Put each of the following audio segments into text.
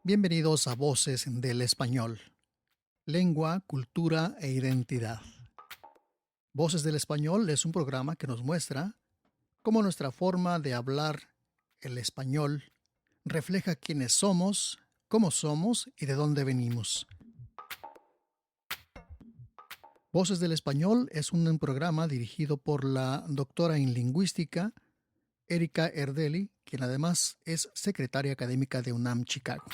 Bienvenidos a Voces del Español, lengua, cultura e identidad. Voces del Español es un programa que nos muestra cómo nuestra forma de hablar el español refleja quiénes somos, cómo somos y de dónde venimos. Voces del Español es un programa dirigido por la doctora en lingüística Erika Erdeli, quien además es secretaria académica de UNAM Chicago.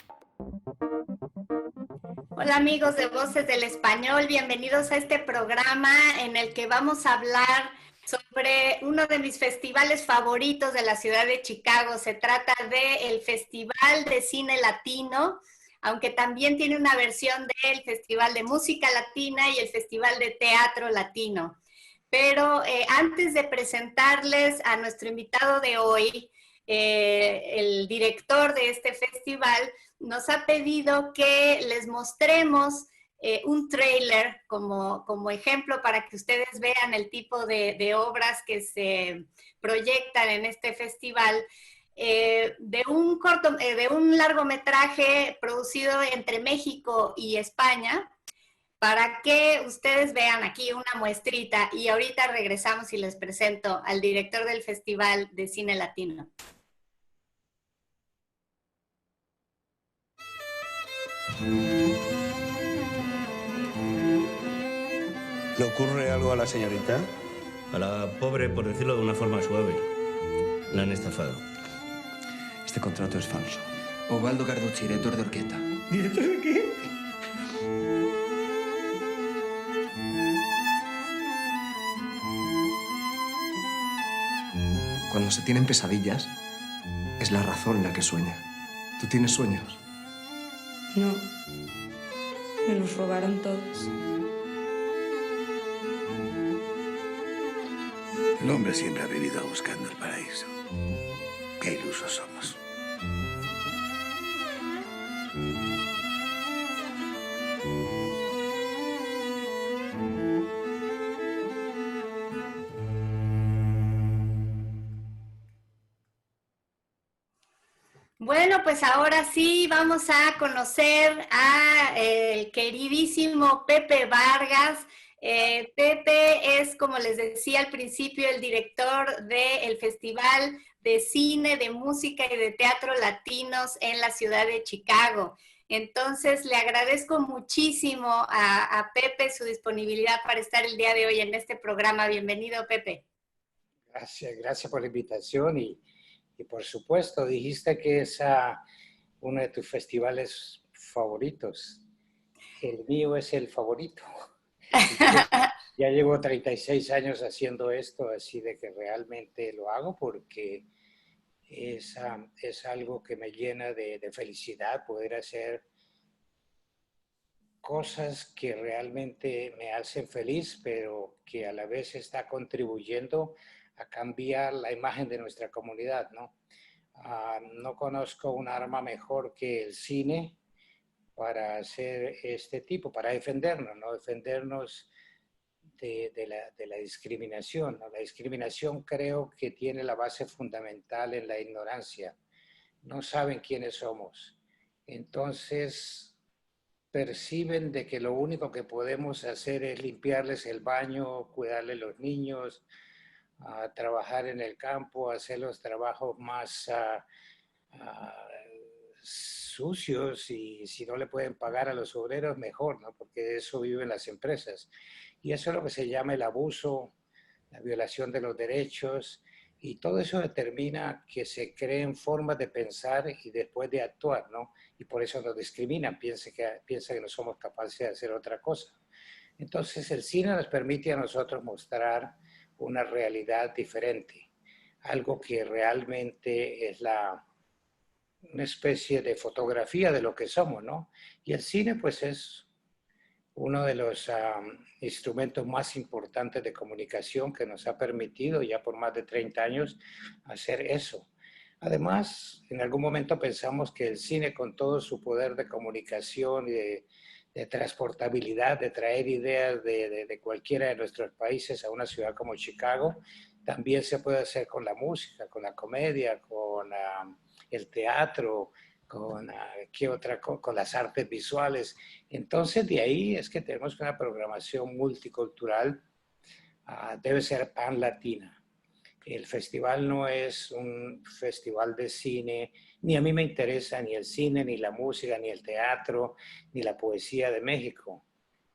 Hola amigos de Voces del Español, bienvenidos a este programa en el que vamos a hablar sobre uno de mis festivales favoritos de la ciudad de Chicago. Se trata del Festival de Cine Latino, aunque también tiene una versión del Festival de Música Latina y el Festival de Teatro Latino. Pero antes de presentarles a nuestro invitado de hoy, el director de este festival nos ha pedido que les mostremos un tráiler como ejemplo para que ustedes vean el tipo de obras que se proyectan en este festival. De un largometraje producido entre México y España, para que ustedes vean aquí una muestrita, y ahorita regresamos y les presento al director del Festival de Cine Latino. ¿Le ocurre algo a la señorita? A la pobre, por decirlo de una forma suave, la han estafado. Este contrato es falso. Osvaldo Carducci, director de orquesta. ¿Director de qué? Cuando se tienen pesadillas, es la razón la que sueña. ¿Tú tienes sueños? No. Me los robaron todos. El hombre siempre ha vivido buscando el paraíso. Qué ilusos somos. Bueno, pues ahora sí vamos a conocer a el queridísimo Pepe Vargas. Pepe es, como les decía al principio, el director del Festival de Cine, de Música y de Teatro Latinos en la ciudad de Chicago. Entonces, le agradezco muchísimo a Pepe su disponibilidad para estar el día de hoy en este programa. Bienvenido, Pepe. Gracias por la invitación y por supuesto, dijiste que es uno de tus festivales favoritos. El mío es el favorito. Ya llevo 36 años haciendo esto, así de que realmente lo hago porque es algo que me llena de felicidad poder hacer cosas que realmente me hacen feliz, pero que a la vez está contribuyendo a cambiar la imagen de nuestra comunidad, ¿no? No conozco un arma mejor que el cine para hacer este tipo, para defendernos, ¿no? Defendernos de la discriminación, ¿no? La discriminación creo que tiene la base fundamental en la ignorancia. No saben quiénes somos. Entonces perciben de que lo único que podemos hacer es limpiarles el baño, cuidarles los niños, a trabajar en el campo, hacer los trabajos más sucios, y si no le pueden pagar a los obreros, mejor, ¿no? Porque de eso viven las empresas. Y eso es lo que se llama el abuso, la violación de los derechos, y todo eso determina que se creen formas de pensar y después de actuar, ¿no? Y por eso nos discriminan, piensan que no somos capaces de hacer otra cosa. Entonces el cine nos permite a nosotros mostrar una realidad diferente, algo que realmente es una especie de fotografía de lo que somos, ¿no? Y el cine pues es uno de los instrumentos más importantes de comunicación que nos ha permitido ya por más de 30 años hacer eso. Además, en algún momento pensamos que el cine, con todo su poder de comunicación y de transportabilidad, de traer ideas de cualquiera de nuestros países a una ciudad como Chicago, también se puede hacer con la música, con la comedia, con el teatro, con las artes visuales. Entonces, de ahí es que tenemos una programación multicultural, debe ser pan-latina. El festival no es un festival de cine, ni a mí me interesa ni el cine, ni la música, ni el teatro, ni la poesía de México,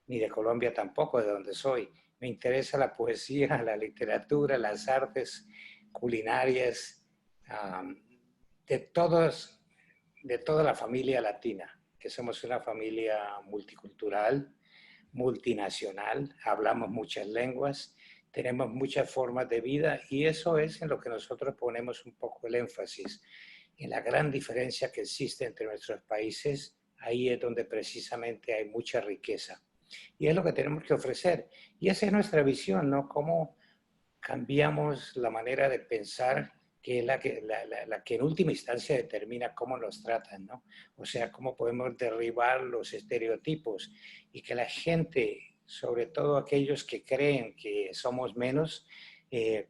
ni de Colombia tampoco, de donde soy. Me interesa la poesía, la literatura, las artes culinarias, de todos, de toda la familia latina, que somos una familia multicultural, multinacional, hablamos muchas lenguas, tenemos muchas formas de vida y eso es en lo que nosotros ponemos un poco el énfasis, en la gran diferencia que existe entre nuestros países. Ahí es donde precisamente hay mucha riqueza y es lo que tenemos que ofrecer. Y esa es nuestra visión, ¿no? Cómo cambiamos la manera de pensar, que es la que en última instancia determina cómo nos tratan, ¿no? O sea, cómo podemos derribar los estereotipos y que la gente, sobre todo aquellos que creen que somos menos,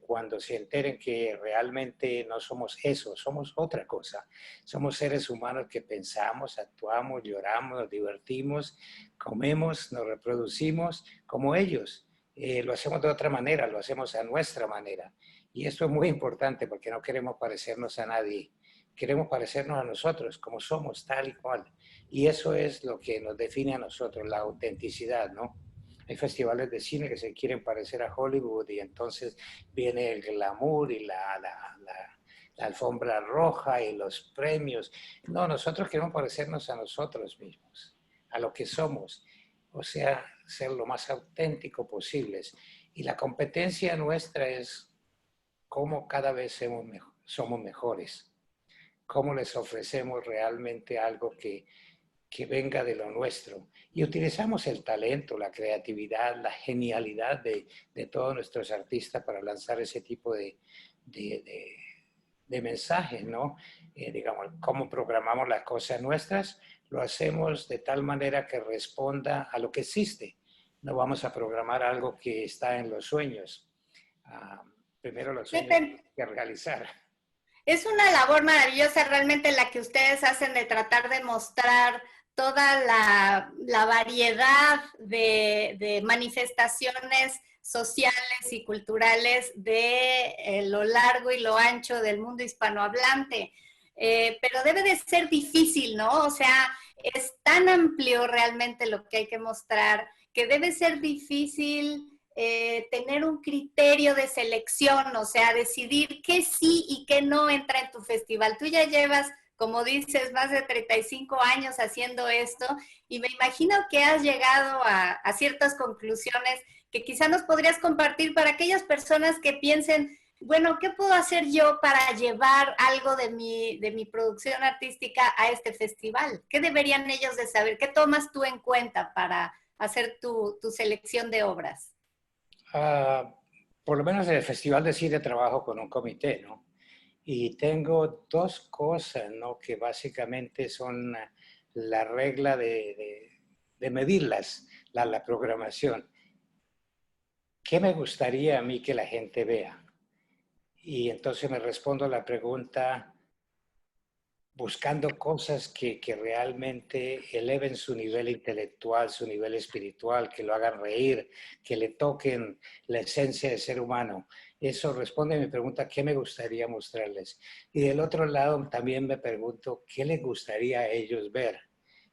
cuando se enteren que realmente no somos eso, somos otra cosa. Somos seres humanos que pensamos, actuamos, lloramos, nos divertimos, comemos, nos reproducimos como ellos. Lo hacemos de otra manera, lo hacemos a nuestra manera. Y esto es muy importante porque no queremos parecernos a nadie. Queremos parecernos a nosotros, como somos, tal y cual. Y eso es lo que nos define a nosotros, la autenticidad, ¿no? Hay festivales de cine que se quieren parecer a Hollywood y entonces viene el glamour y la alfombra roja y los premios. No, nosotros queremos parecernos a nosotros mismos, a lo que somos. O sea, ser lo más auténtico posibles. Y la competencia nuestra es cómo cada vez somos mejores, cómo les ofrecemos realmente algo que venga de lo nuestro. Y utilizamos el talento, la creatividad, la genialidad de todos nuestros artistas para lanzar ese tipo de mensajes, ¿no? Digamos, cómo programamos las cosas nuestras, lo hacemos de tal manera que responda a lo que existe. No vamos a programar algo que está en los sueños. Primero los sueños hay que realizar. Es una labor maravillosa realmente la que ustedes hacen de tratar de mostrar toda la variedad de manifestaciones sociales y culturales de lo largo y lo ancho del mundo hispanohablante. Pero debe de ser difícil, ¿no? O sea, es tan amplio realmente lo que hay que mostrar que debe ser difícil tener un criterio de selección, o sea, decidir qué sí y qué no entra en tu festival. Tú ya llevas, como dices, más de 35 años haciendo esto y me imagino que has llegado a ciertas conclusiones que quizá nos podrías compartir para aquellas personas que piensen, bueno, ¿qué puedo hacer yo para llevar algo de mi producción artística a este festival? ¿Qué deberían ellos de saber? ¿Qué tomas tú en cuenta para hacer tu selección de obras? Por lo menos en el Festival de Cine trabajo con un comité, ¿no? Y tengo dos cosas, ¿no? Que básicamente son la regla de medirlas, la programación. ¿Qué me gustaría a mí que la gente vea? Y entonces me respondo a la pregunta buscando cosas que realmente eleven su nivel intelectual, su nivel espiritual, que lo hagan reír, que le toquen la esencia del ser humano. Eso responde a mi pregunta, ¿qué me gustaría mostrarles? Y del otro lado también me pregunto, ¿qué les gustaría a ellos ver?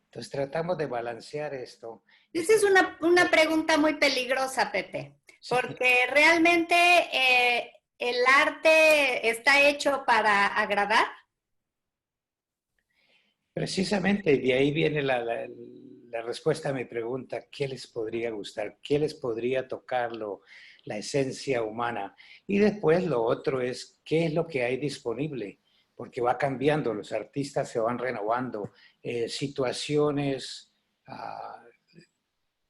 Entonces tratamos de balancear esto. Esa es una pregunta muy peligrosa, Pepe, porque realmente el arte está hecho para agradar. Precisamente de ahí viene la respuesta a mi pregunta, ¿qué les podría gustar? ¿Qué les podría tocar la esencia humana? Y después lo otro es, ¿qué es lo que hay disponible? Porque va cambiando, los artistas se van renovando, situaciones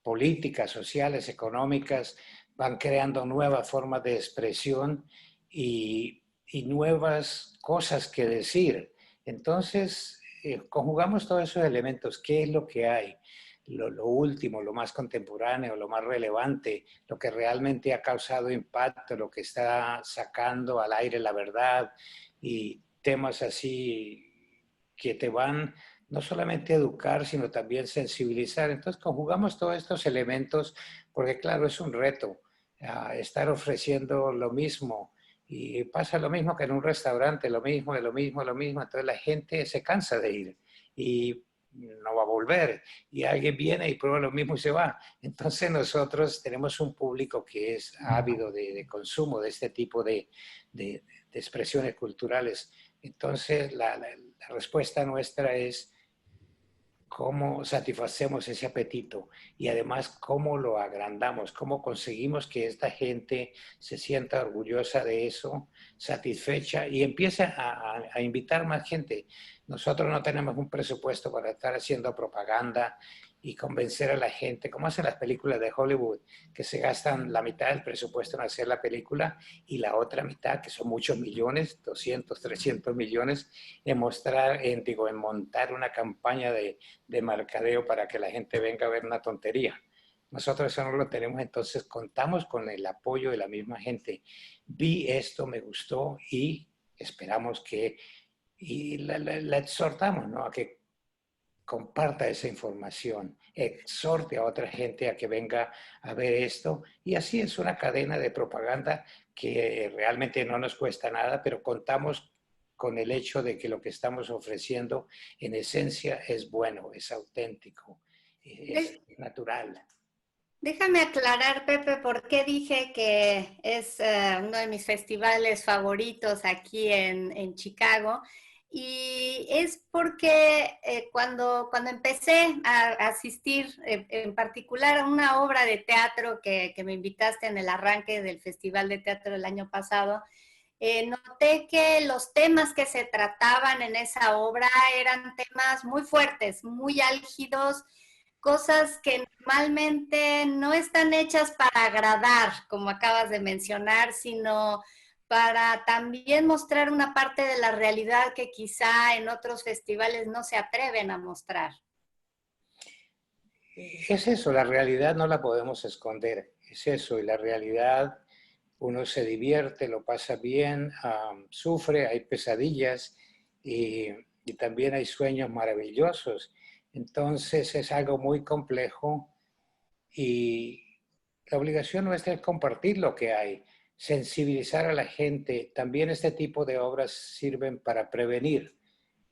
políticas, sociales, económicas, van creando nuevas formas de expresión y nuevas cosas que decir. Entonces, conjugamos todos esos elementos. ¿Qué es lo que hay? Lo último, lo más contemporáneo, lo más relevante, lo que realmente ha causado impacto, lo que está sacando al aire la verdad y temas así que te van no solamente a educar, sino también sensibilizar. Entonces conjugamos todos estos elementos porque claro, es un reto estar ofreciendo lo mismo. Y pasa lo mismo que en un restaurante, lo mismo, lo mismo, lo mismo. Entonces la gente se cansa de ir y no va a volver. Y alguien viene y prueba lo mismo y se va. Entonces nosotros tenemos un público que es ávido de consumo de este tipo de expresiones culturales. Entonces la respuesta nuestra es cómo satisfacemos ese apetito y además cómo lo agrandamos, cómo conseguimos que esta gente se sienta orgullosa de eso, satisfecha y empiece a invitar más gente. Nosotros no tenemos un presupuesto para estar haciendo propaganda y convencer a la gente, como hacen las películas de Hollywood, que se gastan la mitad del presupuesto en hacer la película y la otra mitad, que son muchos millones, 200, 300 millones, en mostrar, en montar una campaña de mercadeo para que la gente venga a ver una tontería. Nosotros eso no lo tenemos, entonces contamos con el apoyo de la misma gente. Vi esto, me gustó y esperamos que, y la exhortamos, ¿no? A que comparta esa información, exhorte a otra gente a que venga a ver esto. Y así es una cadena de propaganda que realmente no nos cuesta nada, pero contamos con el hecho de que lo que estamos ofreciendo en esencia es bueno, es auténtico, es natural. Déjame aclarar, Pepe, por qué dije que es uno de mis festivales favoritos aquí en Chicago. Y es porque cuando empecé a asistir en particular a una obra de teatro que me invitaste en el arranque del Festival de Teatro del año pasado, noté que los temas que se trataban en esa obra eran temas muy fuertes, muy álgidos, cosas que normalmente no están hechas para agradar, como acabas de mencionar, sino para también mostrar una parte de la realidad que quizá en otros festivales no se atreven a mostrar. Es eso, la realidad no la podemos esconder, es eso, y la realidad uno se divierte, lo pasa bien, sufre, hay pesadillas y también hay sueños maravillosos. Entonces es algo muy complejo y la obligación nuestra es compartir lo que hay, sensibilizar a la gente. También este tipo de obras sirven para prevenir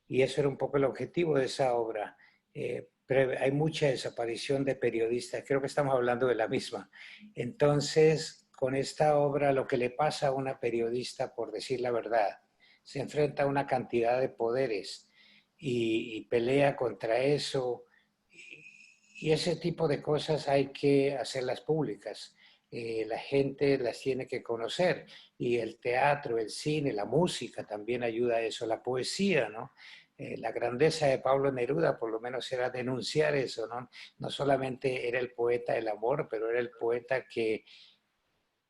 y eso era un poco el objetivo de esa obra. Hay mucha desaparición de periodistas, creo que estamos hablando de la misma. Entonces, con esta obra lo que le pasa a una periodista, por decir la verdad, se enfrenta a una cantidad de poderes y pelea contra eso. Y ese tipo de cosas hay que hacerlas públicas. La gente las tiene que conocer. Y el teatro, el cine, la música también ayuda a eso. La poesía, ¿no? La grandeza de Pablo Neruda por lo menos era denunciar eso, ¿no? No solamente era el poeta del amor, pero era el poeta que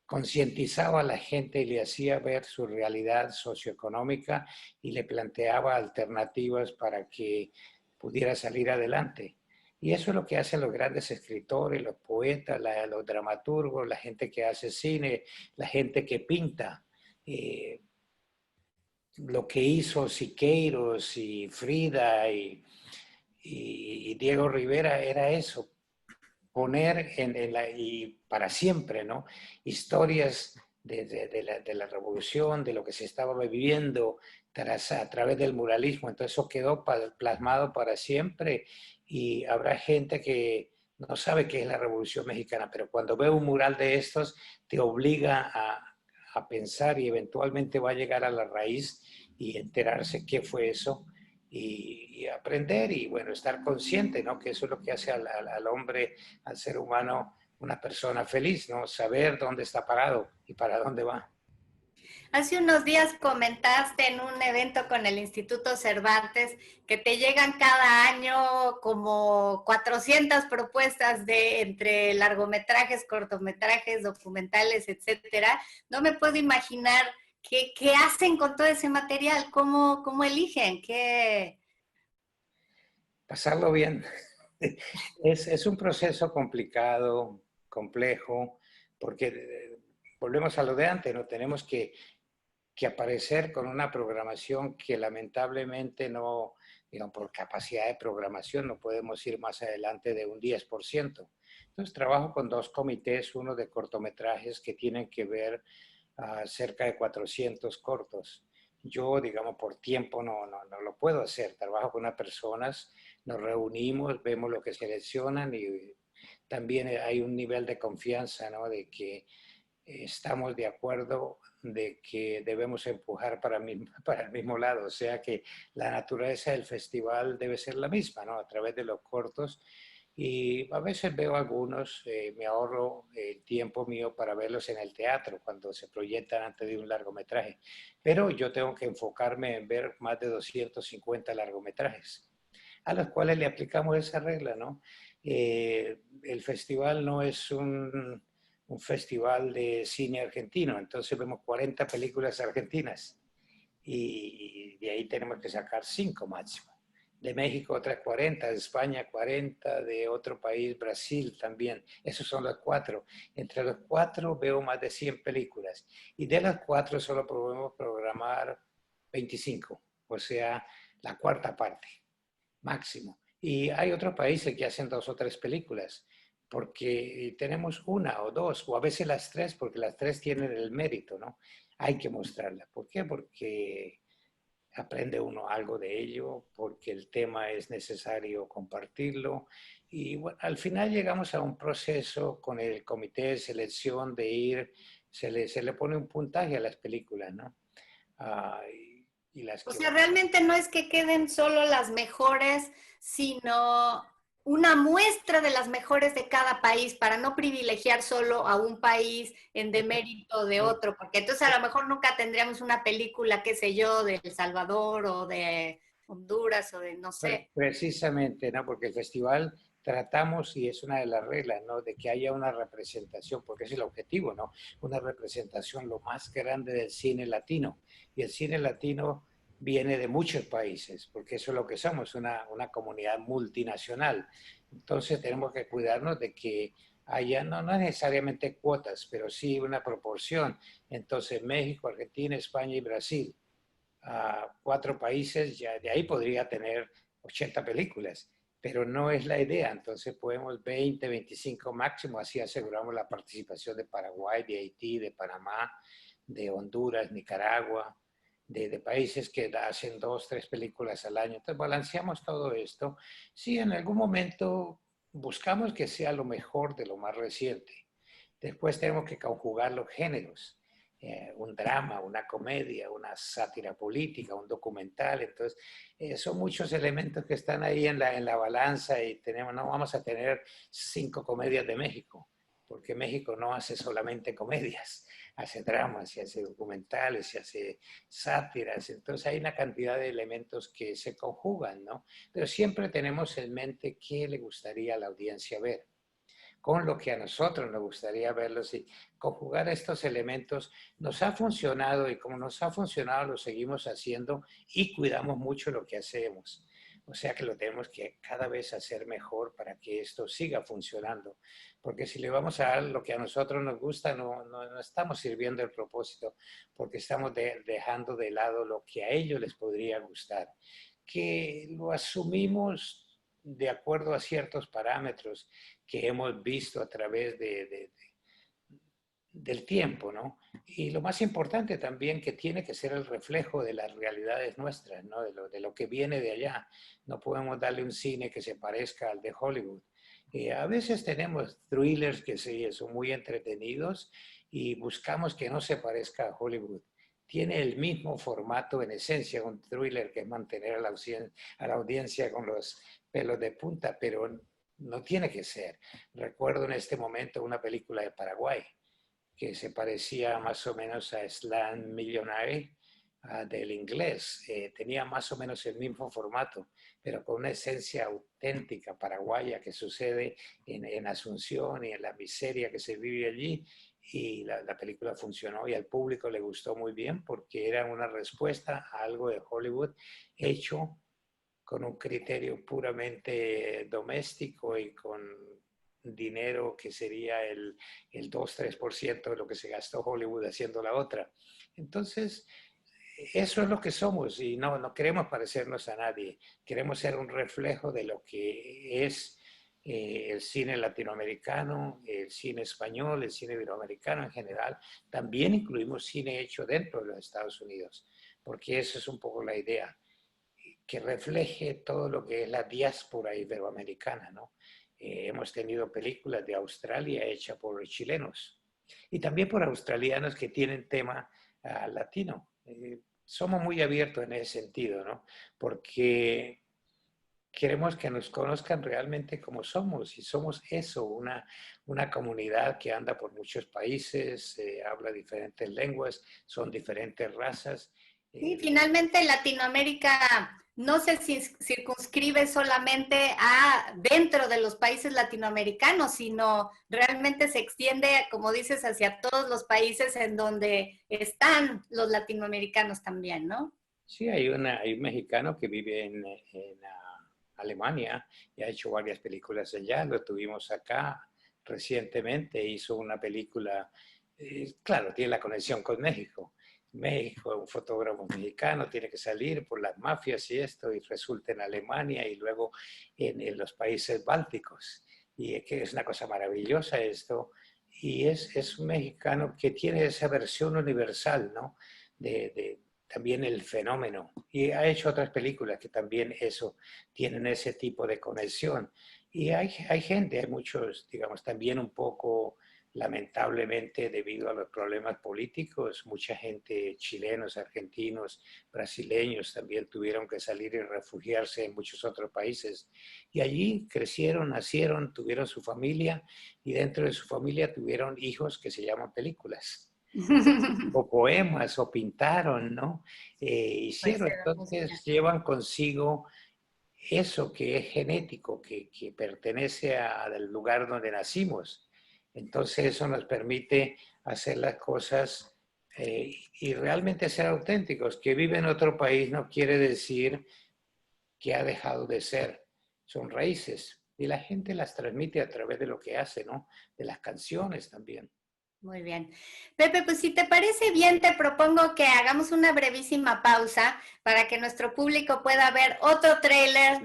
concientizaba a la gente y le hacía ver su realidad socioeconómica y le planteaba alternativas para que pudiera salir adelante. Y eso es lo que hacen los grandes escritores, los poetas, los dramaturgos, la gente que hace cine, la gente que pinta. Lo que hizo Siqueiros y Frida y Diego Rivera era eso, poner y para siempre, ¿no? Historias de la revolución, de lo que se estaba viviendo a través del muralismo. Entonces eso quedó plasmado para siempre y habrá gente que no sabe qué es la Revolución Mexicana, pero cuando ve un mural de estos te obliga a pensar y eventualmente va a llegar a la raíz y enterarse qué fue eso y aprender y bueno, estar consciente, ¿no? Que eso es lo que hace al hombre, al ser humano, una persona feliz, ¿no? Saber dónde está parado y para dónde va. Hace unos días comentaste en un evento con el Instituto Cervantes que te llegan cada año como 400 propuestas de entre largometrajes, cortometrajes, documentales, etcétera. No me puedo imaginar qué hacen con todo ese material, cómo eligen, qué... Pasarlo bien. Es un proceso complicado, complejo, porque volvemos a lo de antes, ¿no? Tenemos que que aparecer con una programación que lamentablemente no, digamos, por capacidad de programación no podemos ir más adelante de un 10%. Entonces trabajo con dos comités, uno de cortometrajes que tienen que ver cerca de 400 cortos. Yo, digamos, por tiempo no lo puedo hacer. Trabajo con unas personas, nos reunimos, vemos lo que seleccionan y también hay un nivel de confianza, ¿no? De que estamos de acuerdo de que debemos empujar para el mismo lado, o sea que la naturaleza del festival debe ser la misma, ¿no? A través de los cortos. Y a veces veo algunos, me ahorro el tiempo mío para verlos en el teatro cuando se proyectan antes de un largometraje. Pero yo tengo que enfocarme en ver más de 250 largometrajes, a los cuales le aplicamos esa regla, ¿no? El festival no es un festival de cine argentino, entonces vemos 40 películas argentinas y de ahí tenemos que sacar 5 máximo. De México otras 40, de España 40, de otro país, Brasil también. Esos son los 4. Entre los 4 veo más de 100 películas y de las 4 solo podemos programar 25, o sea, la cuarta parte máximo. Y hay otros países que hacen 2 o 3 películas, porque tenemos una o dos, o a veces las 3, porque las 3 tienen el mérito, ¿no? Hay que mostrarlas. ¿Por qué? Porque aprende uno algo de ello, porque el tema es necesario compartirlo. Y bueno, al final llegamos a un proceso con el comité de selección de ir, se le pone un puntaje a las películas, ¿no? Y las O que sea, realmente no es que queden solo las mejores, sino una muestra de las mejores de cada país para no privilegiar solo a un país en demérito de otro, porque entonces a lo mejor nunca tendríamos una película, qué sé yo, de El Salvador o de Honduras o de no sé. Precisamente, ¿no? Porque el festival tratamos, y es una de las reglas, ¿no? De que haya una representación, porque es el objetivo, ¿no? Una representación lo más grande del cine latino. Y el cine latino viene de muchos países, porque eso es lo que somos, una comunidad multinacional. Entonces tenemos que cuidarnos de que haya, no necesariamente cuotas, pero sí una proporción. Entonces México, Argentina, España y Brasil, 4 países, ya de ahí podría tener 80 películas, pero no es la idea. Entonces podemos 20, 25 máximo, así aseguramos la participación de Paraguay, de Haití, de Panamá, de Honduras, Nicaragua, de países que hacen 2, 3 películas al año. Entonces balanceamos todo esto. Sí, en algún momento buscamos que sea lo mejor de lo más reciente. Después tenemos que conjugar los géneros. Un drama, una comedia, una sátira política, un documental. Entonces, son muchos elementos que están ahí en la balanza y no vamos a tener 5 comedias de México, porque México no hace solamente comedias, hace dramas y hace documentales y hace sátiras. Entonces, hay una cantidad de elementos que se conjugan, ¿no? Pero siempre tenemos en mente qué le gustaría a la audiencia ver, con lo que a nosotros nos gustaría verlos, y conjugar estos elementos nos ha funcionado, y como nos ha funcionado lo seguimos haciendo y cuidamos mucho lo que hacemos. O sea que lo tenemos que cada vez hacer mejor para que esto siga funcionando. Porque si le vamos a dar lo que a nosotros nos gusta, no estamos sirviendo el propósito, porque estamos dejando de lado lo que a ellos les podría gustar. Que lo asumimos de acuerdo a ciertos parámetros que hemos visto a través del tiempo, ¿no? Y lo más importante también, que tiene que ser el reflejo de las realidades nuestras, ¿no? De lo que viene de allá. No podemos darle un cine que se parezca al de Hollywood. A veces tenemos thrillers que sí, son muy entretenidos y buscamos que no se parezca a Hollywood. Tiene el mismo formato en esencia, un thriller, que es mantener a la audiencia con los pelos de punta, pero no tiene que ser. Recuerdo en este momento una película de Paraguay que se parecía más o menos a Slam Millionaire, del inglés. Tenía más o menos el mismo formato, pero con una esencia auténtica paraguaya que sucede en Asunción y en la miseria que se vive allí. Y la película funcionó y al público le gustó muy bien, porque era una respuesta a algo de Hollywood hecho con un criterio puramente doméstico y con dinero que sería el 2-3% de lo que se gastó Hollywood haciendo la otra. Entonces, eso es lo que somos y no queremos parecernos a nadie. Queremos ser un reflejo de lo que es el cine latinoamericano, el cine español, el cine iberoamericano en general. También incluimos cine hecho dentro de los Estados Unidos, porque esa es un poco la idea, que refleje todo lo que es la diáspora iberoamericana, ¿no? Hemos tenido películas de Australia hechas por chilenos y también por australianos que tienen tema latino. Somos muy abiertos en ese sentido, ¿no? Porque queremos que nos conozcan realmente como somos, y somos eso, una comunidad que anda por muchos países, habla diferentes lenguas, son diferentes razas. Sí, finalmente Latinoamérica no se circunscribe solamente a dentro de los países latinoamericanos, sino realmente se extiende, como dices, hacia todos los países en donde están los latinoamericanos también, ¿no? Sí, hay un mexicano que vive en Alemania y ha hecho varias películas allá, lo tuvimos acá recientemente, hizo una película, claro, tiene la conexión con México. México, un fotógrafo mexicano tiene que salir por las mafias y esto, y resulta en Alemania y luego en los países bálticos. Y es que es una cosa maravillosa esto. Y es un mexicano que tiene esa versión universal, ¿no? También el fenómeno. Y ha hecho otras películas que también eso, tienen ese tipo de conexión. Y hay gente, hay muchos, digamos, también un poco, lamentablemente, debido a los problemas políticos, mucha gente, chilenos, argentinos, brasileños, también tuvieron que salir y refugiarse en muchos otros países. Y allí crecieron, nacieron, tuvieron su familia, y dentro de su familia tuvieron hijos que se llaman películas. O poemas, o pintaron, ¿no? Hicieron, entonces llevan consigo eso que es genético, que pertenece al lugar donde nacimos. Entonces eso nos permite hacer las cosas y realmente ser auténticos. Que vive en otro país no quiere decir que ha dejado de ser. Son raíces y la gente las transmite a través de lo que hace, ¿no? De las canciones también. Muy bien. Pepe, pues si te parece bien, te propongo que hagamos una brevísima pausa para que nuestro público pueda ver otro tráiler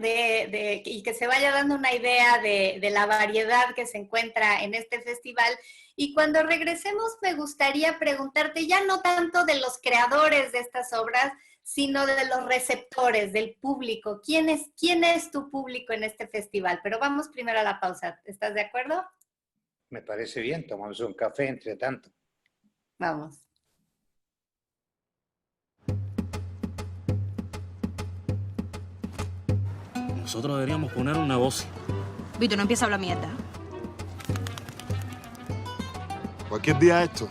y que se vaya dando una idea de la variedad que se encuentra en este festival. Y cuando regresemos, me gustaría preguntarte ya no tanto de los creadores de estas obras, sino de los receptores, del público. ¿Quién es tu público en este festival? Pero vamos primero a la pausa. ¿Estás de acuerdo? Me parece bien, tomamos un café entre tanto. Vamos. Nosotros deberíamos poner un negocio. Vito, no empieza a hablar mierda. Cualquier día esto,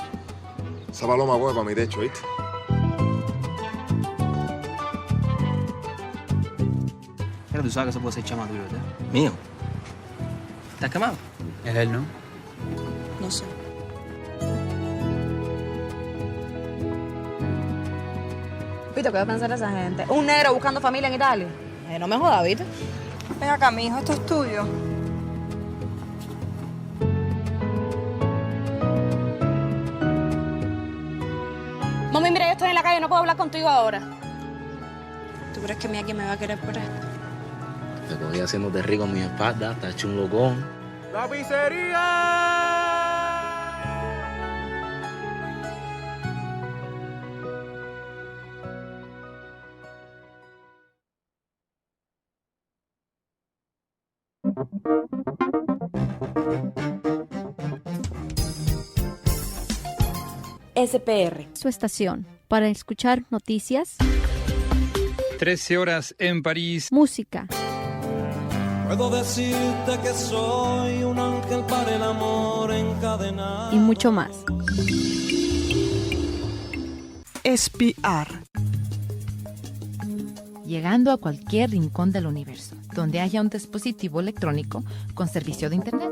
esa paloma coge para mi techo, ¿viste? Pero tú sabes que eso puede ser chama tuyo, ¿verdad? ¿Mío? ¿Estás quemado? Es él, ¿no? No sé. Vito, ¿qué va a pensar esa gente? Un negro buscando familia en Italia. No me jodas, Vito. Ven acá, mi hijo, esto es tuyo. Mami, mira, yo estoy en la calle, no puedo hablar contigo ahora. ¿Tú crees que Miyagi me va a querer por esto? Te cogí haciéndote rico en mi espalda, te has hecho un locón. ¡La pizzería! SPR, su estación, para escuchar noticias, 13 horas en París, música. Puedo decirte que soy un ángel para el amor encadenado. Y mucho más. Espiar. Llegando a cualquier rincón del universo, donde haya un dispositivo electrónico con servicio de internet.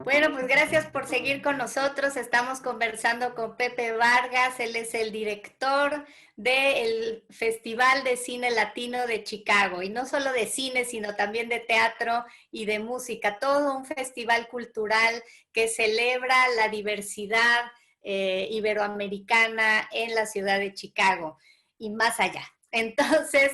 Bueno, pues pues gracias por seguir con nosotros. Estamos conversando con Pepe Vargas. Él es el director del Festival de Cine Latino de Chicago. Y no solo de cine, sino también de teatro y de música. Todo un festival cultural que celebra la diversidad iberoamericana en la ciudad de Chicago y más allá. Entonces,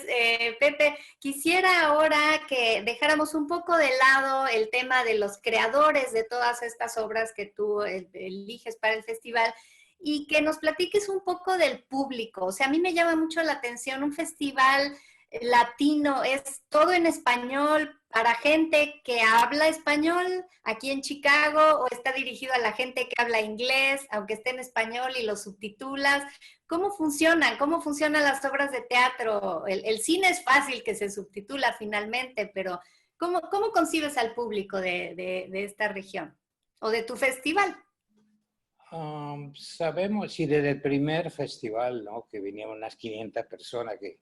Pepe, quisiera ahora que dejáramos un poco de lado el tema de los creadores de todas estas obras que tú eliges para el festival y que nos platiques un poco del público. O sea, a mí me llama mucho la atención un festival latino, es todo en español para gente que habla español aquí en Chicago, o está dirigido a la gente que habla inglés, aunque esté en español y lo subtitulas. ¿Cómo funcionan? ¿Cómo funcionan las obras de teatro? El cine es fácil que se subtitula finalmente, pero ¿cómo concibes al público de esta región o de tu festival? Sabemos, y desde el primer festival, ¿no?, que vinieron unas 500 personas, que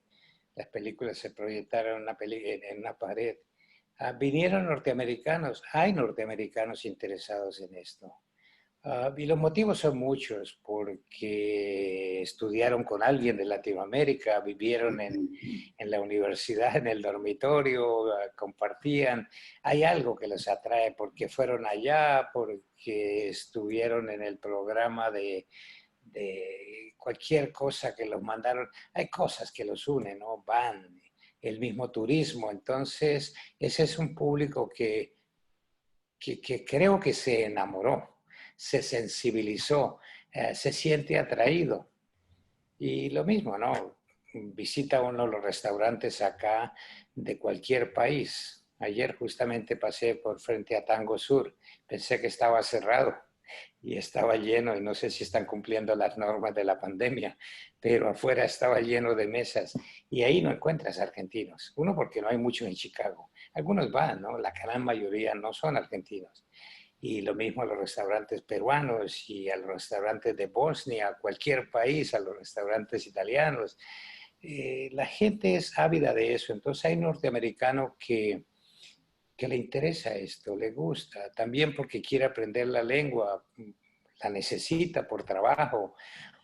las películas se proyectaron en una pared, vinieron norteamericanos, hay norteamericanos interesados en esto. Y los motivos son muchos, porque estudiaron con alguien de Latinoamérica, vivieron en la universidad, en el dormitorio, compartían. Hay algo que los atrae, porque fueron allá, porque estuvieron en el programa de cualquier cosa que los mandaron. Hay cosas que los unen, ¿no? Van, el mismo turismo. Entonces, ese es un público que creo que se enamoró, se sensibilizó, se siente atraído. Y lo mismo, ¿no? Visita uno los restaurantes acá de cualquier país. Ayer justamente pasé por frente a Tango Sur, pensé que estaba cerrado y estaba lleno, y no sé si están cumpliendo las normas de la pandemia, pero afuera estaba lleno de mesas y ahí no encuentras argentinos. Uno, porque no hay mucho en Chicago. Algunos van, ¿no? La gran mayoría no son argentinos. Y lo mismo a los restaurantes peruanos y a los restaurantes de Bosnia, a cualquier país, a los restaurantes italianos. La gente es ávida de eso. Entonces hay norteamericanos que le interesa esto, le gusta. También porque quiere aprender la lengua, la necesita por trabajo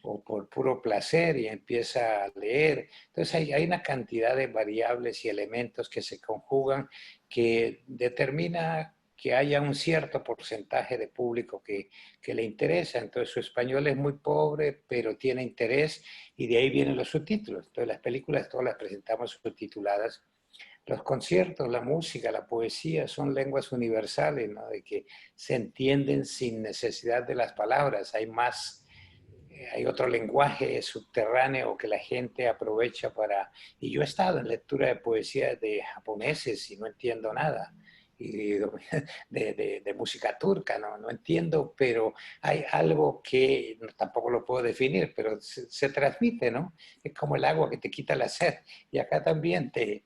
o por puro placer y empieza a leer. Entonces hay una cantidad de variables y elementos que se conjugan que determina que haya un cierto porcentaje de público que le interesa. Entonces su español es muy pobre, pero tiene interés, y de ahí vienen los subtítulos. Entonces las películas todas las presentamos subtituladas. Los conciertos, la música, la poesía son lenguas universales, ¿no? De que se entienden sin necesidad de las palabras. Hay otro lenguaje subterráneo que la gente aprovecha para... Y yo he estado en lectura de poesía de japoneses y no entiendo nada. Y de música turca, no entiendo, pero hay algo que tampoco lo puedo definir, pero se transmite, ¿no? Es como el agua que te quita la sed, y acá también te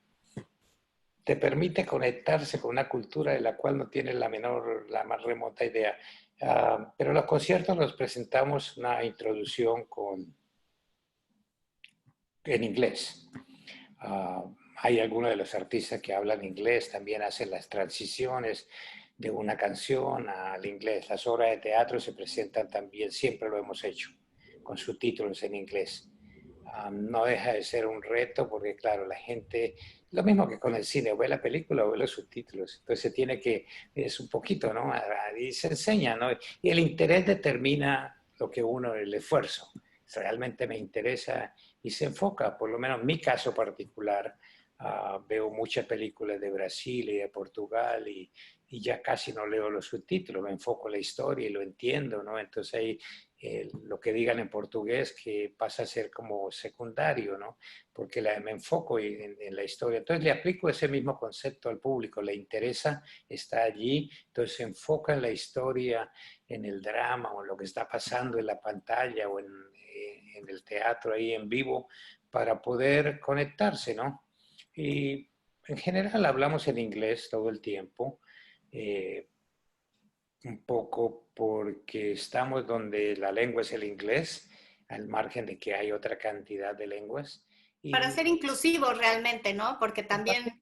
permite conectarse con una cultura de la cual no tienes la más remota idea. Pero los conciertos los presentamos una introducción en inglés. Hay algunos de los artistas que hablan inglés, también hacen las transiciones de una canción al inglés. Las obras de teatro se presentan también, siempre lo hemos hecho, con subtítulos en inglés. No deja de ser un reto porque, claro, la gente, lo mismo que con el cine, o ve la película o ve los subtítulos. Entonces se tiene que, es un poquito, ¿no? Y se enseña, ¿no? Y el interés determina lo que uno, el esfuerzo. Realmente me interesa y se enfoca, por lo menos en mi caso particular. Veo muchas películas de Brasil y de Portugal y ya casi no leo los subtítulos, me enfoco en la historia y lo entiendo, ¿no? Entonces ahí lo que digan en portugués que pasa a ser como secundario, ¿no? Porque me enfoco en la historia. Entonces le aplico ese mismo concepto al público, le interesa, está allí, entonces se enfoca en la historia, en el drama o en lo que está pasando en la pantalla o en el teatro ahí en vivo para poder conectarse, ¿no? Y en general hablamos en inglés todo el tiempo, un poco porque estamos donde la lengua es el inglés, al margen de que hay otra cantidad de lenguas. Para ser inclusivos realmente, ¿no? Porque también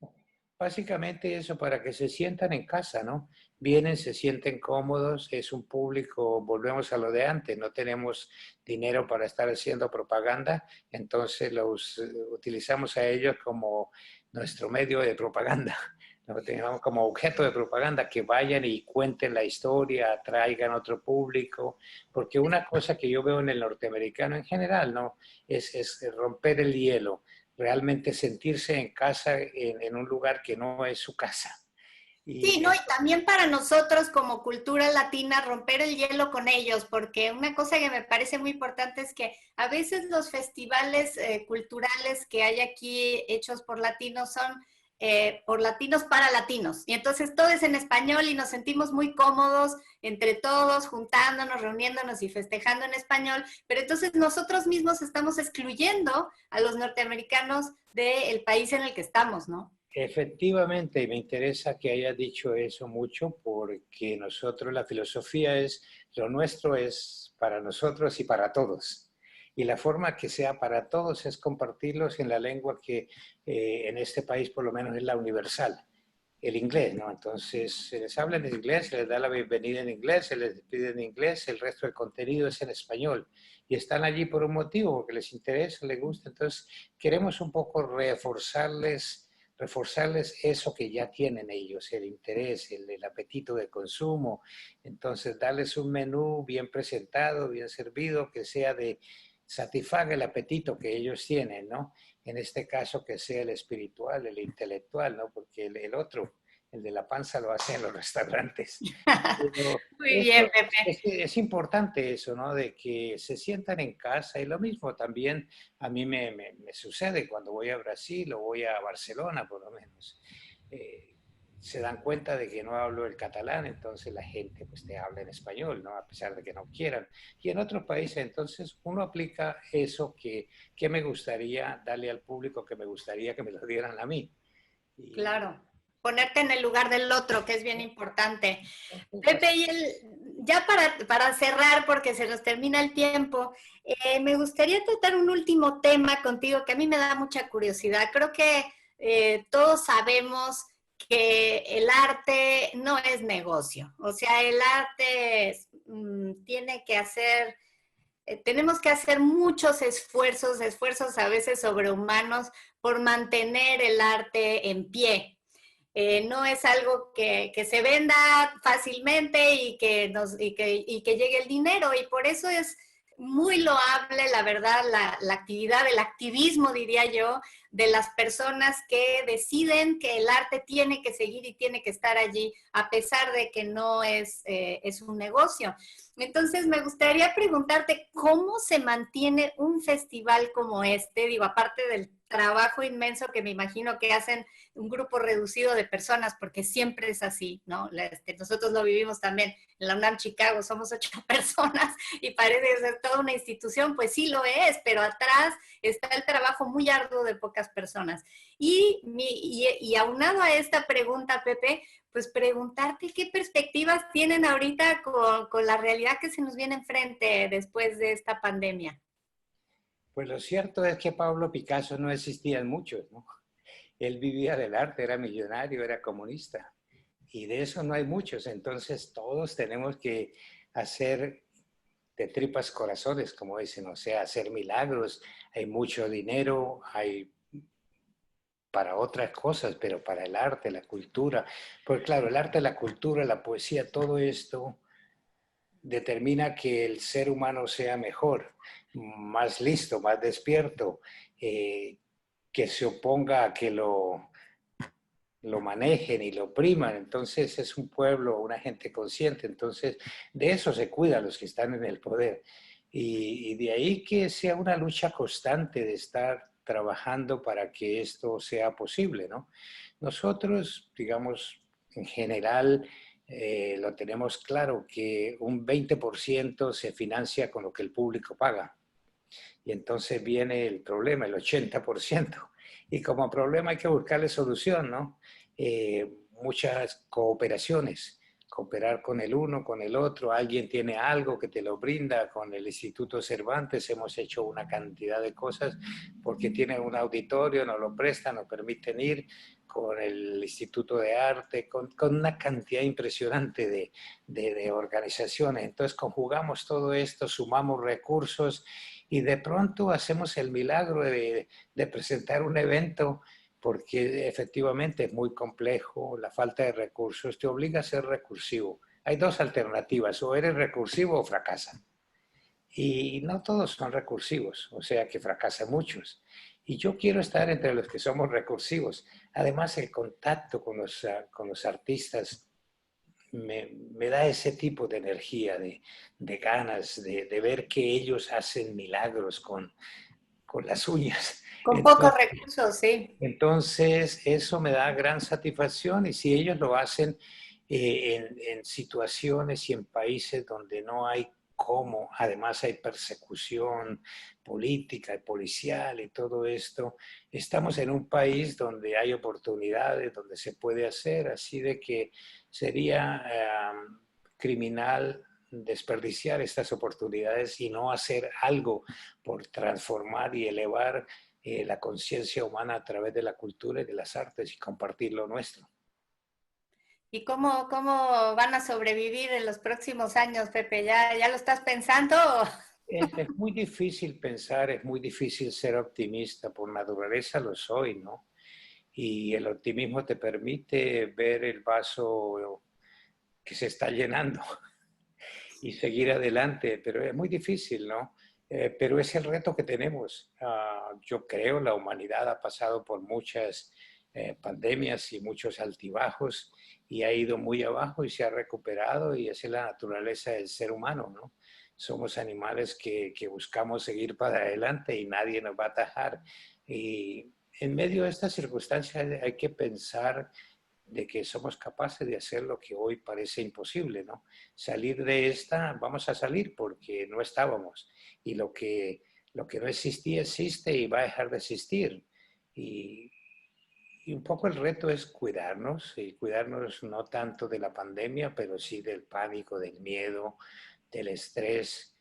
Básicamente eso, para que se sientan en casa, ¿no? Vienen, se sienten cómodos, es un público, volvemos a lo de antes, no tenemos dinero para estar haciendo propaganda, entonces los utilizamos a ellos como nuestro medio de propaganda. Lo tenemos como objeto de propaganda, que vayan y cuenten la historia, atraigan otro público, porque una cosa que yo veo en el norteamericano en general, ¿no? Es romper el hielo, realmente sentirse en casa en un lugar que no es su casa. Sí, ¿no? Y también para nosotros como cultura latina romper el hielo con ellos, porque una cosa que me parece muy importante es que a veces los festivales culturales que hay aquí hechos por latinos son por latinos para latinos. Y entonces todo es en español y nos sentimos muy cómodos entre todos, juntándonos, reuniéndonos y festejando en español, pero entonces nosotros mismos estamos excluyendo a los norteamericanos del país en el que estamos, ¿no? Efectivamente, y me interesa que hayas dicho eso mucho, porque nosotros, la filosofía es, lo nuestro es para nosotros y para todos. Y la forma que sea para todos es compartirlos en la lengua que en este país por lo menos es la universal, el inglés, ¿no? Entonces se les habla en inglés, se les da la bienvenida en inglés, se les despide en inglés, el resto del contenido es en español. Y están allí por un motivo, porque les interesa, les gusta. Entonces queremos un poco reforzarles eso que ya tienen ellos, el interés, el apetito de consumo. Entonces darles un menú bien presentado, bien servido, que sea de satisfaga el apetito que ellos tienen, ¿no? En este caso que sea el espiritual, el intelectual, ¿no? Porque el otro, el de la panza, lo hacen en los restaurantes. Muy bien, Pepe. Es importante eso, ¿no? De que se sientan en casa, y lo mismo también a mí me sucede cuando voy a Brasil o voy a Barcelona, por lo menos. Se dan cuenta de que no hablo el catalán, entonces la gente pues te habla en español, ¿no? A pesar de que no quieran. Y en otros países, entonces, uno aplica eso que me gustaría darle al público, que me gustaría que me lo dieran a mí. Claro, ponerte en el lugar del otro, que es bien importante. Pepe, y ya para cerrar, porque se nos termina el tiempo, me gustaría tratar un último tema contigo que a mí me da mucha curiosidad. Creo que todos sabemos que el arte no es negocio. O sea, el arte tiene que hacer, tenemos que hacer muchos esfuerzos a veces sobrehumanos por mantener el arte en pie. No es algo que se venda fácilmente y que llegue el dinero, y por eso es muy loable, la verdad, la actividad, el activismo, diría yo, de las personas que deciden que el arte tiene que seguir y tiene que estar allí, a pesar de que no es un negocio. Entonces, me gustaría preguntarte, ¿cómo se mantiene un festival como este? Digo, aparte del trabajo inmenso que me imagino que hacen un grupo reducido de personas, porque siempre es así, ¿no? Nosotros lo vivimos también en la UNAM Chicago, somos 8 personas y parece ser toda una institución, pues sí lo es, pero atrás está el trabajo muy arduo de pocas personas. Y aunado a esta pregunta, Pepe, pues preguntarte qué perspectivas tienen ahorita con la realidad que se nos viene enfrente después de esta pandemia. Pues lo cierto es que Pablo Picasso no existían muchos, ¿no? Él vivía del arte, era millonario, era comunista. Y de eso no hay muchos. Entonces todos tenemos que hacer de tripas corazones, como dicen, o sea, hacer milagros. Hay mucho dinero, hay para otras cosas, pero para el arte, la cultura. Pues claro, el arte, la cultura, la poesía, todo esto determina que el ser humano sea mejor, más listo, más despierto, que se oponga a que lo manejen y lo opriman. Entonces es un pueblo, una gente consciente. Entonces de eso se cuidan los que están en el poder. Y de ahí que sea una lucha constante de estar trabajando para que esto sea posible, ¿no? Nosotros, digamos, en general, lo tenemos claro que un 20% se financia con lo que el público paga. Y entonces viene el problema, el 80%. Y como problema hay que buscarle solución, ¿no? Muchas cooperaciones. cooperar con el uno, con el otro. Alguien tiene algo que te lo brinda. Con el Instituto Cervantes hemos hecho una cantidad de cosas porque tienen un auditorio, nos lo prestan, nos permiten ir. Con el Instituto de Arte, con una cantidad impresionante de organizaciones. Entonces conjugamos todo esto, sumamos recursos y de pronto hacemos el milagro de presentar un evento, porque efectivamente es muy complejo, la falta de recursos te obliga a ser recursivo. Hay dos alternativas, o eres recursivo o fracasa. Y no todos son recursivos, o sea que fracasan muchos. Y yo quiero estar entre los que somos recursivos. Además, el contacto con los artistas me da ese tipo de energía, de ganas, de ver que ellos hacen milagros con las uñas. Con pocos recursos, sí. Entonces, eso me da gran satisfacción y si ellos lo hacen en situaciones y en países donde no hay cómo, además hay persecución política y policial y todo esto, estamos en un país donde hay oportunidades, donde se puede hacer, así de que sería criminal desperdiciar estas oportunidades y no hacer algo por transformar y elevar la conciencia humana a través de la cultura y de las artes y compartir lo nuestro. ¿Y cómo van a sobrevivir en los próximos años, Pepe? ¿Ya lo estás pensando? Es muy difícil pensar, es muy difícil ser optimista, por naturaleza lo soy, ¿no? Y el optimismo te permite ver el vaso que se está llenando y seguir adelante, pero es muy difícil, ¿no? Pero es el reto que tenemos. Yo creo la humanidad ha pasado por muchas pandemias y muchos altibajos y ha ido muy abajo y se ha recuperado y esa es la naturaleza del ser humano, ¿no? Somos animales que buscamos seguir para adelante y nadie nos va a atajar. Y en medio de estas circunstancias hay que pensar de que somos capaces de hacer lo que hoy parece imposible, ¿no? Salir de esta, vamos a salir porque no estábamos. Y lo que no existía existe y va a dejar de existir. Y un poco el reto es cuidarnos, y cuidarnos no tanto de la pandemia, pero sí del pánico, del miedo, del estrés,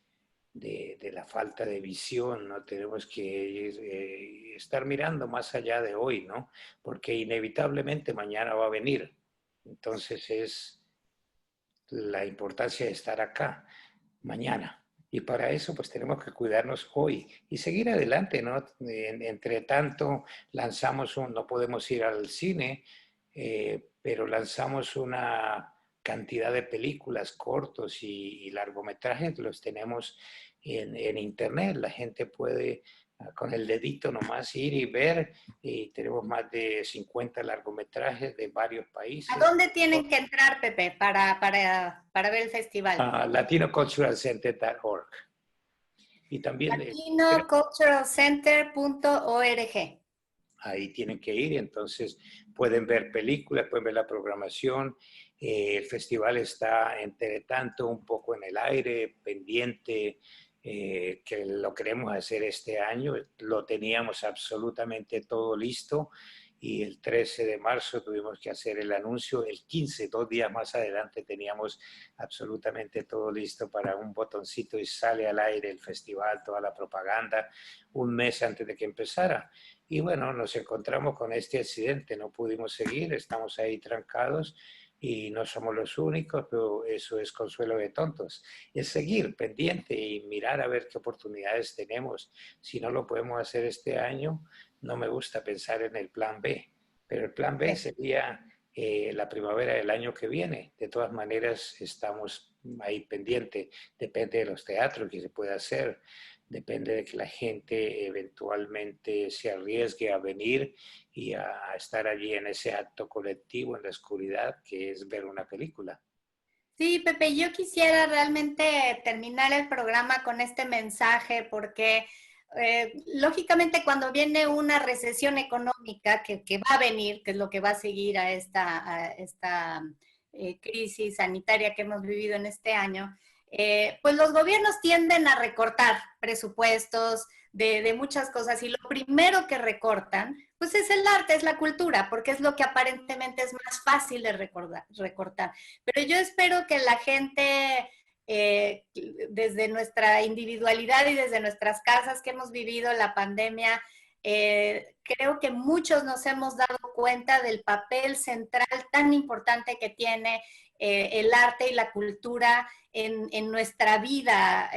de la falta de visión, ¿no? Tenemos que estar mirando más allá de hoy, ¿no? Porque inevitablemente mañana va a venir. Entonces es la importancia de estar acá mañana. Y para eso pues tenemos que cuidarnos hoy y seguir adelante, ¿no? Entre tanto lanzamos no podemos ir al cine, pero lanzamos una cantidad de películas, cortos y largometrajes, los tenemos en internet. La gente puede con el dedito nomás ir y ver, y tenemos más de 50 largometrajes de varios países. ¿A dónde tienen que entrar, Pepe, para ver el festival? Latinoculturalcenter.org. Y también Latinoculturalcenter.org. Ahí tienen que ir, entonces pueden ver películas, pueden ver la programación. El festival está, entre tanto, un poco en el aire, pendiente, que lo queremos hacer este año. Lo teníamos absolutamente todo listo y el 13 de marzo tuvimos que hacer el anuncio. El 15, 2 días más adelante, teníamos absolutamente todo listo para un botoncito y sale al aire el festival, toda la propaganda, un mes antes de que empezara. Y bueno, nos encontramos con este accidente, no pudimos seguir, estamos ahí trancados y no somos los únicos, pero eso es consuelo de tontos. Es seguir pendiente y mirar a ver qué oportunidades tenemos. Si no lo podemos hacer este año, no me gusta pensar en el plan B, pero el plan B sería la primavera del año que viene. De todas maneras, estamos ahí pendiente. Depende de los teatros que se pueda hacer. Depende de que la gente eventualmente se arriesgue a venir y a estar allí en ese acto colectivo en la oscuridad que es ver una película. Sí, Pepe, yo quisiera realmente terminar el programa con este mensaje porque lógicamente cuando viene una recesión económica que va a venir, que es lo que va a seguir a esta crisis sanitaria que hemos vivido en este año, pues los gobiernos tienden a recortar presupuestos de muchas cosas y lo primero que recortan, pues es el arte, es la cultura, porque es lo que aparentemente es más fácil de recortar. Pero yo espero que la gente, desde nuestra individualidad y desde nuestras casas que hemos vivido la pandemia, creo que muchos nos hemos dado cuenta del papel central tan importante que tiene el arte y la cultura en nuestra vida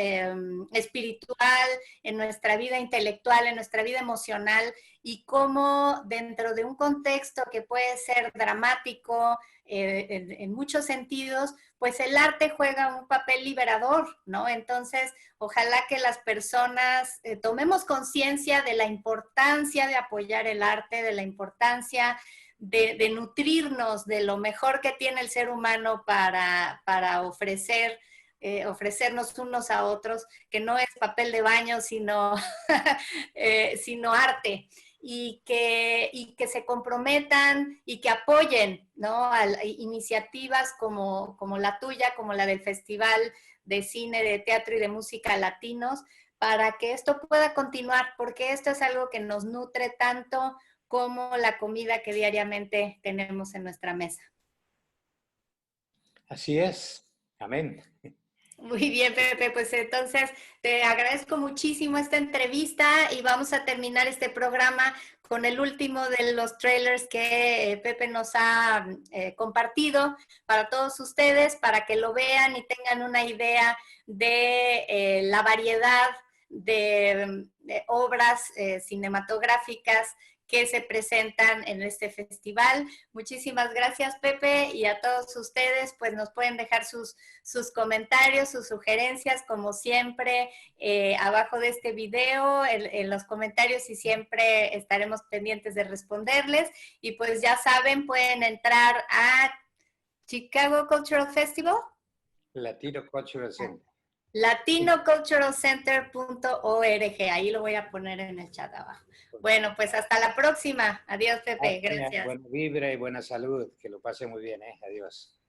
espiritual, en nuestra vida intelectual, en nuestra vida emocional, y cómo dentro de un contexto que puede ser dramático en muchos sentidos, pues el arte juega un papel liberador, ¿no? Entonces, ojalá que las personas tomemos conciencia de la importancia de apoyar el arte, de la importancia de nutrirnos de lo mejor que tiene el ser humano para ofrecernos unos a otros, que no es papel de baño, sino, sino arte. Y que se comprometan y que apoyen, ¿no? Iniciativas como la tuya, como la del Festival de Cine, de Teatro y de Música Latinos, para que esto pueda continuar, porque esto es algo que nos nutre tanto como la comida que diariamente tenemos en nuestra mesa. Así es. Amén. Muy bien, Pepe, pues entonces te agradezco muchísimo esta entrevista y vamos a terminar este programa con el último de los trailers que Pepe nos ha compartido para todos ustedes, para que lo vean y tengan una idea de la variedad de obras cinematográficas que se presentan en este festival. Muchísimas gracias, Pepe, y a todos ustedes, pues nos pueden dejar sus comentarios, sus sugerencias, como siempre, abajo de este video, en los comentarios, y siempre estaremos pendientes de responderles. Y pues ya saben, pueden entrar a Chicago Cultural Festival. Latino Cultural Center. LatinoCulturalCenter.org. Ahí lo voy a poner en el chat abajo. Bueno, pues hasta la próxima. Adiós, Pepe. Gracias. Buena vibra y buena salud. Que lo pase muy bien, ¿eh? Adiós.